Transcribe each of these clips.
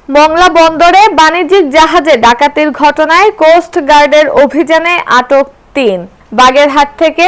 মংলা বন্দরে বাণিজ্যিক জাহাজে ডাকাতির ঘটনায় কোস্ট গার্ডের অভিযানে আটক ৩। বাগেরহাট থেকে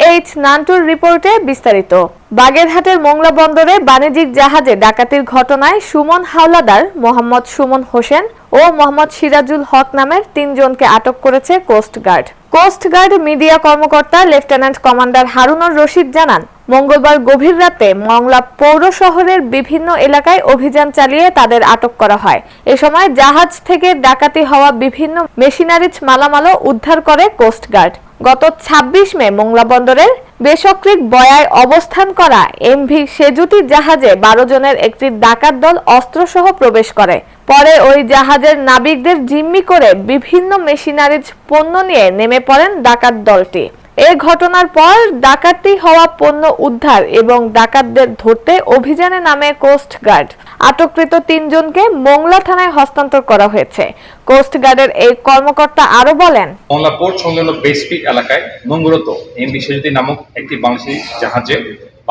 এইচ নান্টুর রিপোর্টে বিস্তারিত। বাগেরহাটের মংলা বন্দরে বাণিজ্যিক জাহাজে ডাকাতির ঘটনায় সুমন হাওলাদার, মোহাম্মদ সুমন হোসেন ও মোহাম্মদ সিরাজুল হক নামের ৩ জনকে আটক করেছে coast guard. Coast guard media কর্মকর্তা লেফটেন্যান্ট কমান্ডার হারুনুর রশিদ জানান, মঙ্গলবার গভীর রাতে মংলা পৌর শহরের বিভিন্ন এলাকায় অভিযান চালিয়ে তাদের আটক করা হয়। এ সময় জাহাজ থেকে ডাকাতি হওয়া বিভিন্ন মেশিনারিজ মালামালও উদ্ধার করে কোস্ট গার্ড। গত ২৬ মে মংলা বন্দরের বেসামরিক বয়ায় অবস্থান করা এমভি সেজুতি জাহাজে ১২ জনের একটি ডাকাত দল অস্ত্রসহ প্রবেশ করে। পরে ওই জাহাজের নাবিকদের জিম্মি করে বিভিন্ন মেশিনারিজ পণ্য নিয়ে নেমে পড়েন ডাকাত দলটি। এই ঘটনার পর ডাকাতি হওয়া পণ্য উদ্ধার এবং ডাকাতদের ধরতে অভিযানে নামে কোস্ট গার্ড। আটককৃত ৩ জনকে মংলা থানায় হস্তান্তর করা হয়েছে। কোস্ট গার্ডের এই কর্মকর্তা আরো বলেন, মংলা পোর্ট সংলগ্ন বেসপিক এলাকায় মঙ্গলত এমভি সেজুতি নামক একটি বাংলাদেশি জাহাজে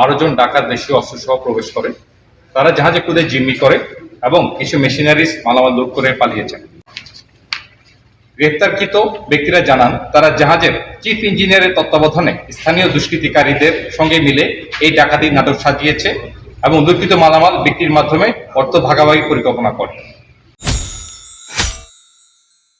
১২ জন ডাকাত দেশীয় অস্ত্রসহ প্রবেশ করে। তারা জাহাজে কুদে জিম্মি করে এবং কিছু মেশিনারিজ মালামাল লুট করে পালিয়েছেন। গ্রেপ্তারকৃত ব্যক্তিরা জানান, তারা জাহাজের চিফ ইঞ্জিনিয়ারের তত্ত্বাবধানে স্থানীয় দুষ্কৃতিকারীদের সঙ্গে মিলে এই ডাকাতির নাটক সাজিয়েছে এবং লুটকৃত মালামাল বিক্রির মাধ্যমে অর্থ ভাগাভাগি পরিকল্পনা করে।